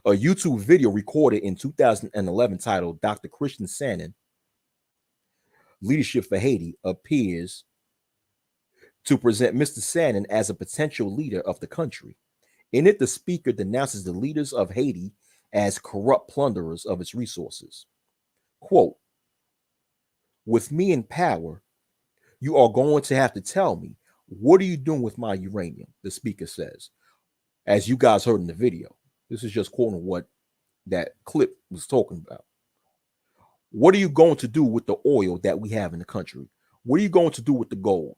A YouTube video recorded in 2011 titled Dr. Christian Sannon, Leadership for Haiti, appears to present Mr. Sannon as a potential leader of the country. In it, the speaker denounces the leaders of Haiti as corrupt plunderers of its resources. Quote, "With me in power, you are going to have to tell me, what are you doing with my uranium?" the speaker says, as you guys heard in the video. This is just quoting what that clip was talking about. What are you going to do with the oil that we have in the country? What are you going to do with the gold?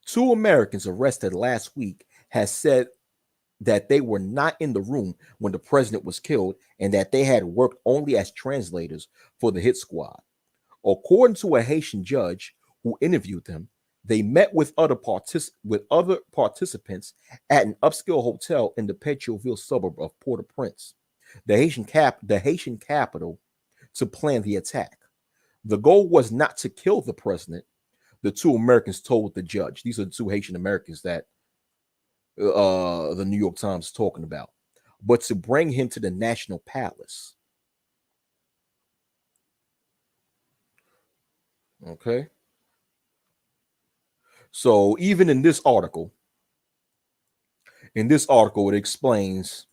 2 Americans arrested last week has said that they were not in the room when the president was killed and that they had worked only as translators for the hit squad. According to a Haitian judge who interviewed them, they met with other participants at an upscale hotel in the Pétionville suburb of Paut-Au-Prince, the Haitian capital, to plan the attack. The goal was not to kill the president, the 2 Americans told the judge. These are the 2 Haitian-Americans that the New York Times is talking about, but to bring him to the National Palace. Okay. So even in this article, it explains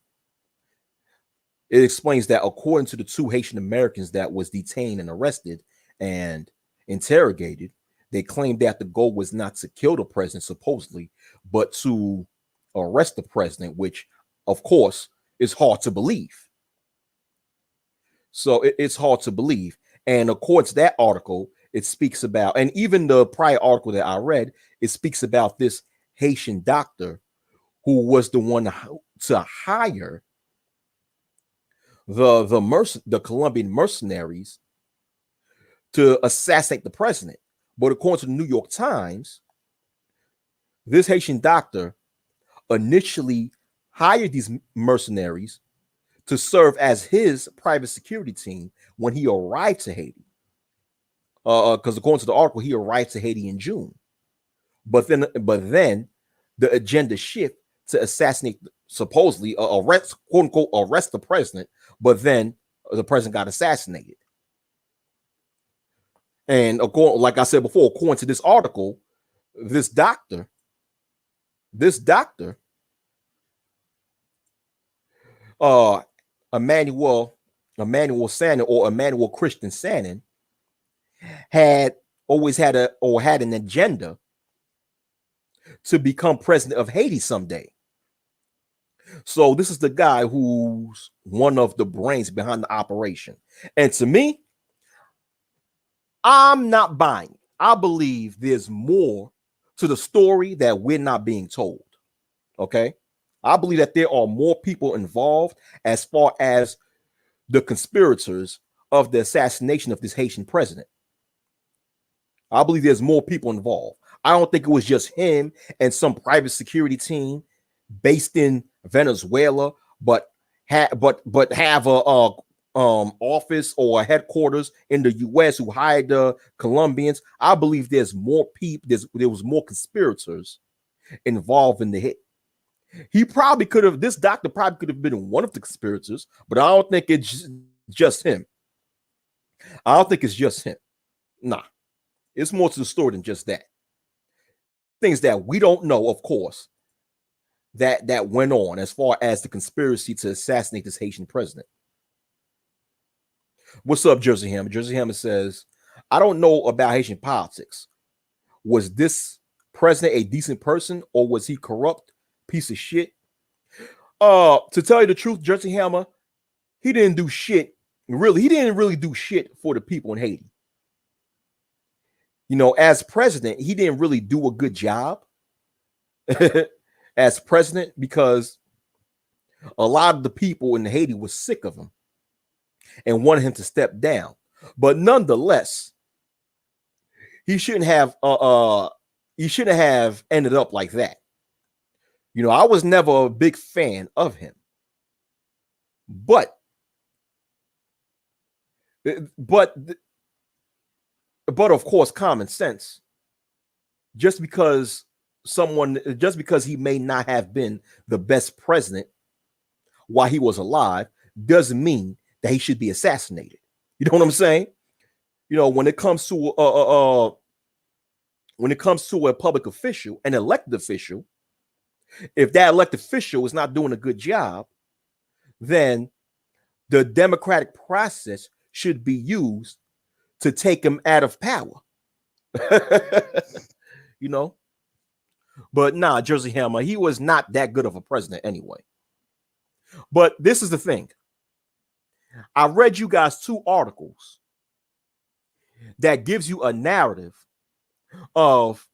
that according to the 2 Haitian Americans that was detained and arrested and interrogated, they claimed that the goal was not to kill the president, supposedly, but to arrest the president, which, of course, is hard to believe. So it's hard to believe. And according to that article, it speaks about, and even the prior article that I read, it speaks about this Haitian doctor who was the one to hire the Columbian mercenaries to assassinate the president. But according to the New York Times, this Haitian doctor initially hired these mercenaries to serve as his private security team when he arrived to Haiti. Because according to the article, he arrived to Haiti in June. But then the agenda shift to assassinate, supposedly arrest, quote unquote, arrest the president. But then the president got assassinated. And according, like I said before, according to this article, this doctor, Emmanuel Sannon, or Emmanuel Christian Sannon, had an agenda to become president of Haiti someday. So this is the guy who's one of the brains behind the operation. And to me, I'm not buying. I believe there's more to the story that we're not being told. Okay? I believe that there are more people involved as far as the conspirators of the assassination of this Haitian president. I believe there's more people involved. I don't think it was just him and some private security team based in Venezuela, but have a office or a headquarters in the U.S. who hired the Columbians. I believe there's more people. There was more conspirators involved in the hit. He probably could have. This doctor probably could have been one of the conspirators, but I don't think it's just him. I don't think it's just him. Nah, it's more to the story than just that. Things that we don't know, of course, that went on as far as the conspiracy to assassinate this Haitian president. What's up, Jersey Hammer? Jersey Hammer says, I don't know about Haitian politics. Was this president a decent person or was he corrupt piece of shit? To tell you the truth, Jersey Hammer, he didn't do shit. Really, he didn't really do shit for the people in Haiti. You know, as president, he didn't really do a good job as president because a lot of the people in Haiti were sick of him and wanted him to step down. But nonetheless, he shouldn't have ended up like that. You know, I was never a big fan of him. But of course, common sense. Just because he may not have been the best president while he was alive doesn't mean that he should be assassinated. You know what I'm saying? You know, when it comes to a public official, an elected official, if that elected official is not doing a good job, then the democratic process should be used to take him out of power. You know? But nah, Jersey Hammer, he was not that good of a president anyway. But this is the thing. I read you guys 2 articles that gives you a narrative of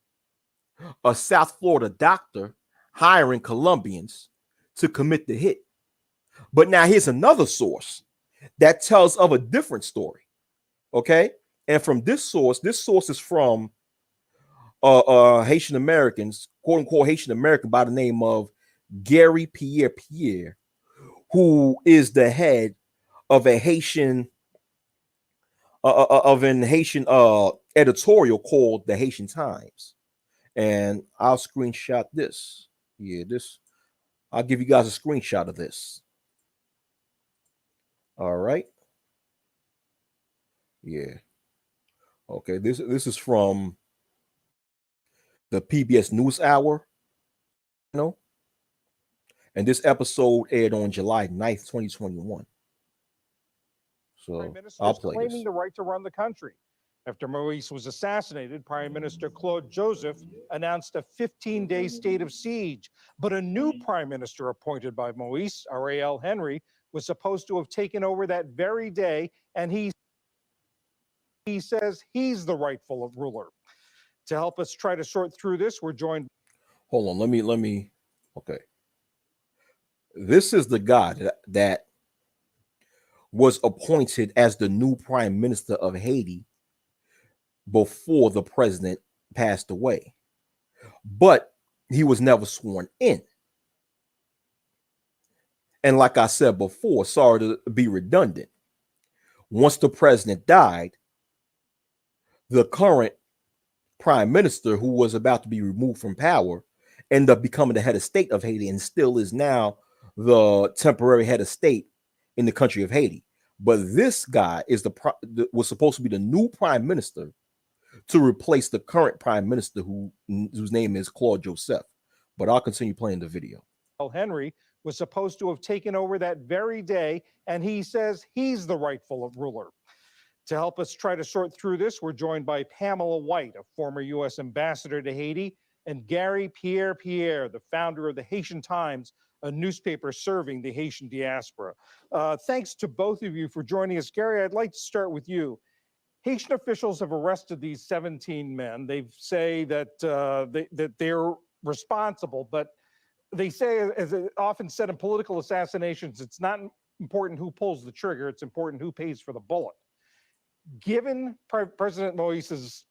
a South Florida doctor hiring Colombians to commit the hit. But now here's another source that tells of a different story. Okay? And from this source is from Haitian-Americans, quote unquote Haitian-American by the name of Gary Pierre, who is the head of a Haitian editorial called the Haitian Times. And I'll screenshot this. Yeah, I'll give you guys a screenshot of this. All right. Yeah. Okay, this is from the PBS NewsHour, you know, and this episode aired on July 9th, 2021. So I'll play
claiming
this.
the right to run the country. After Moise was assassinated, Prime Minister Claude Joseph announced a 15-day state of siege. But a new prime minister appointed by Moise, Ariel Henry, was supposed to have taken over that very day, and he says he's the rightful ruler. To help us try to sort through this, we're joined.
Hold on, let me. Okay, this is the guy that was appointed as the new prime minister of Haiti before the president passed away, but he was never sworn in. And like I said before, sorry to be redundant, once the president died, the current prime minister, who was about to be removed from power, ended up becoming the head of state of Haiti and still is now the temporary head of state in the country of Haiti. But this guy is was supposed to be the new prime minister to replace the current prime minister whose name is Claude Joseph. But I'll continue playing the video.
Henry was supposed to have taken over that very day, and he says he's the rightful ruler. To help us try to sort through this, we're joined by Pamela White, a former U.S. ambassador to Haiti, and Gary Pierre, the founder of the Haitian Times, a newspaper serving the Haitian diaspora. Thanks to both of you for joining us. Gary, I'd like to start with you. Haitian officials have arrested these 17 men. They say that they're responsible, but they say, as it often said in political assassinations, it's not important who pulls the trigger, it's important who pays for the bullet. Given President Moise's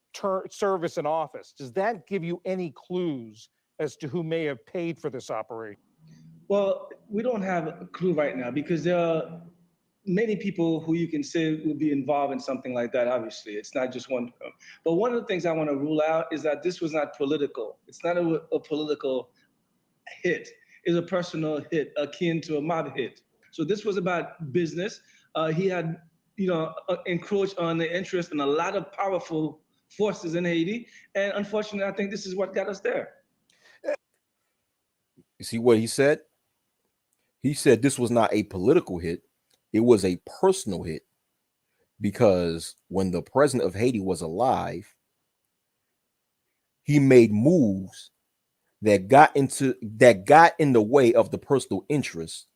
service in office, does that give you any clues as to who may have paid for this operation?
Well, we don't have a clue right now because there are many people who you can say would be involved in something like that. Obviously, it's not just one. But one of the things I want to rule out is that this was not political. It's not a political hit. It's a personal hit akin to a mob hit. So this was about business. He had, encroached on the interest in a lot of powerful forces in Haiti. And unfortunately, I think this is what got us there.
You see what he said? He said this was not a political hit. It was a personal hit, because when the president of Haiti was alive, he made moves that got in the way of the personal interests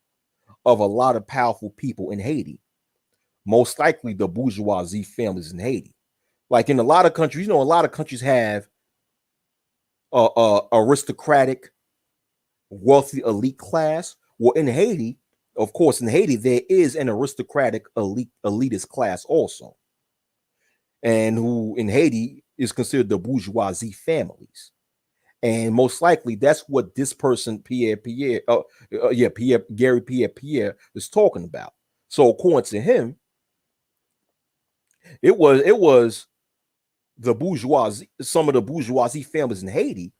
of a lot of powerful people in Haiti, most likely the bourgeoisie families in Haiti. Like in a lot of countries, a lot of countries have aristocratic, wealthy elite class. Well, in Haiti, of course, there is an aristocratic elitist class also, and who in Haiti is considered the bourgeoisie families. And most likely that's what this person, Gary Pierre is talking about. So according to him, it was the bourgeoisie, some of the bourgeoisie families in Haiti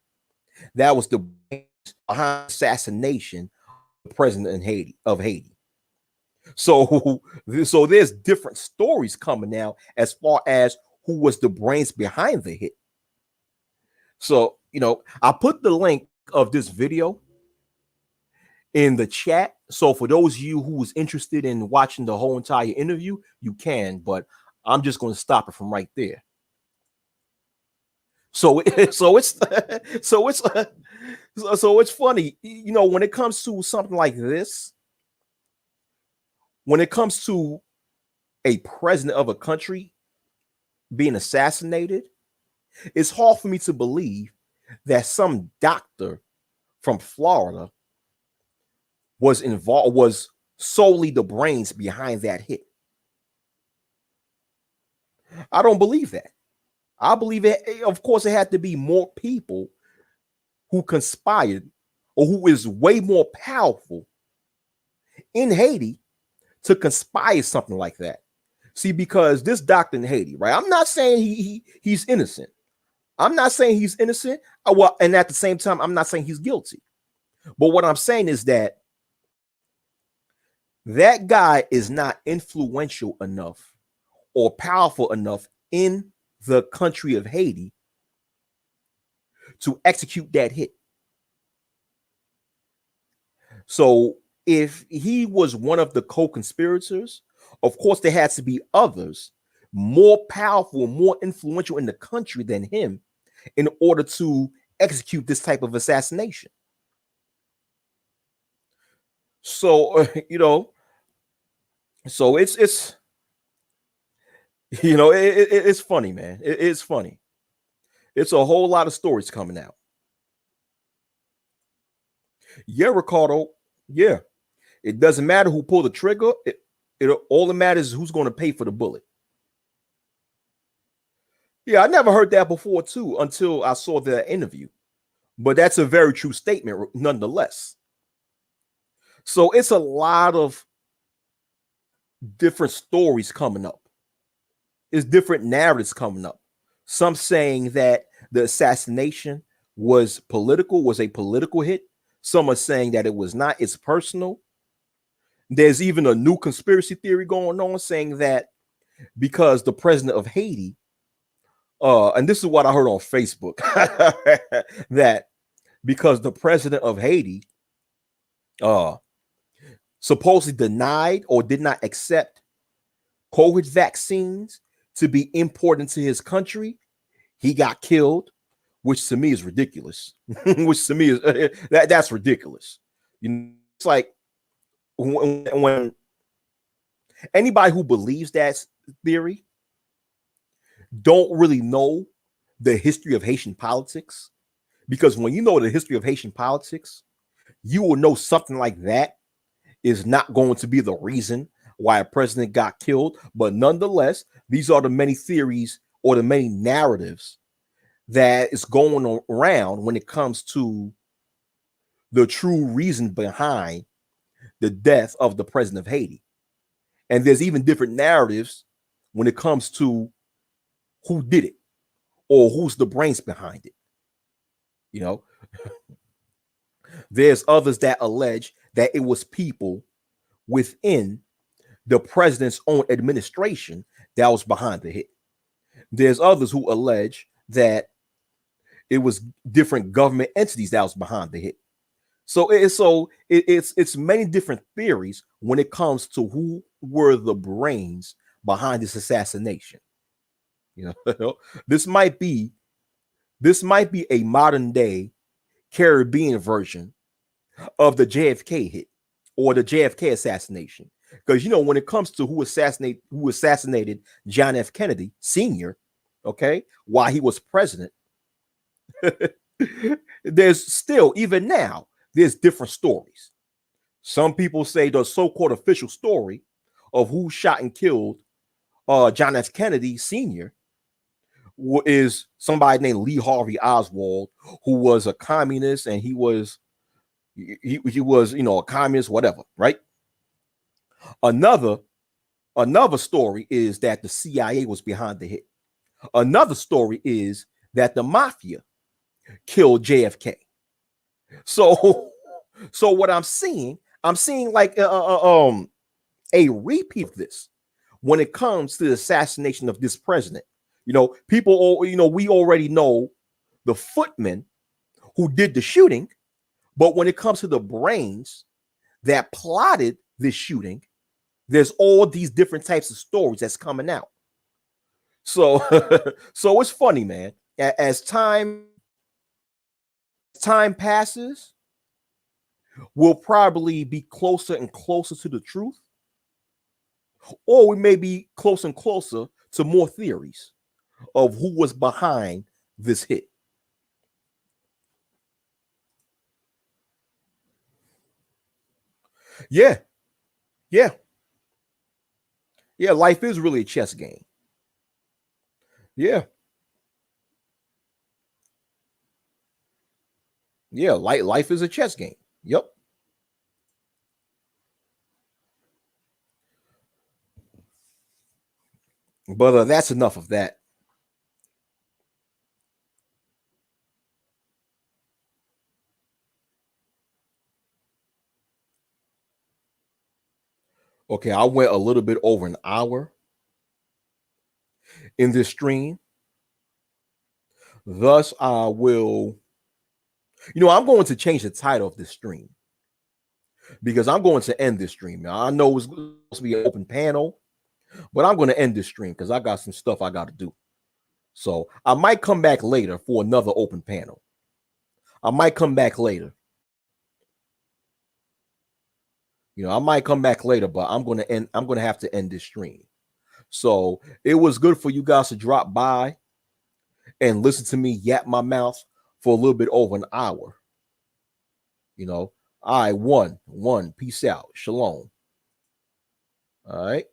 that was the behind assassination of the president of Haiti. So there's different stories coming now as far as who was the brains behind the hit. So, I put the link of this video in the chat. So for those of you who was interested in watching the whole entire interview, you can, but I'm just going to stop it from right there. So it's funny, when it comes to something like this, when it comes to a president of a country being assassinated, it's hard for me to believe that some doctor from Florida was solely the brains behind that hit. I don't believe that. I believe it. Of course, it had to be more people who conspired or who is way more powerful in Haiti to conspire something like that. See, because this doctor in Haiti, right? I'm not saying he's innocent. I'm not saying he's innocent. Well, and at the same time, I'm not saying he's guilty. But what I'm saying is that guy is not influential enough or powerful enough in the country of Haiti to execute that hit. So if he was one of the co-conspirators, of course, there has to be others more powerful, more influential in the country than him in order to execute this type of assassination. So, so it's funny, man. It's funny. It's a whole lot of stories coming out. Yeah, Ricardo. Yeah. It doesn't matter who pulled the trigger. It all that matters is who's going to pay for the bullet. Yeah, I never heard that before too until I saw the interview. But that's a very true statement nonetheless. So it's a lot of different stories coming up. It's different narratives coming up. Some saying that the assassination was a political hit. Some are saying that it was not, it's personal. There's even a new conspiracy theory going on saying that because the president of Haiti, and this is what I heard on Facebook, that because the president of Haiti supposedly denied or did not accept COVID vaccines to be imported into his country, he got killed, which to me is ridiculous. Which to me is that's ridiculous. It's like when anybody who believes that theory don't really know the history of Haitian politics, because when you know the history of Haitian politics, you will know something like that is not going to be the reason why a president got killed. But nonetheless, these are the many theories or the many narratives that is going around when it comes to the true reason behind the death of the president of Haiti. And there's even different narratives when it comes to who did it or who's the brains behind it. You know, there's others that allege that it was people within the president's own administration that was behind the hit. There's others who allege that it was different government entities that was behind the hit. So it's many different theories when it comes to who were the brains behind this assassination. You know, this might be a modern day Caribbean version of the JFK hit or the JFK assassination. Because you know, when it comes to who assassinated John F. Kennedy Sr., okay, while he was president, there's still, even now, there's different stories. Some people say the so-called official story of who shot and killed John F. Kennedy Sr. is somebody named Lee Harvey Oswald, who was a communist, and he was, you know, a communist, whatever, right? Another story is that the CIA was behind the hit. Another story is that the mafia killed JFK. So what I'm seeing like a repeat of this when it comes to the assassination of this president. You know, we already know the footmen who did the shooting, but when it comes to the brains that plotted this shooting, there's all these different types of stories that's coming out. So so it's funny, man. As time passes, we'll probably be closer and closer to the truth, or we may be closer and closer to more theories of who was behind this hit. Yeah, life is really a chess game. Yeah, life is a chess game. Yep. But that's enough of that. Okay, I went a little bit over an hour in this stream. Thus, I will, I'm going to change the title of this stream because I'm going to end this stream. Now, I know it's supposed to be an open panel, but I'm going to end this stream because I got some stuff I got to do. So I might come back later for another open panel. I might come back later. I might come back later, but I'm going to have to end this stream. So it was good for you guys to drop by and listen to me yap my mouth for a little bit over an hour. All right, one. Peace out. Shalom. All right.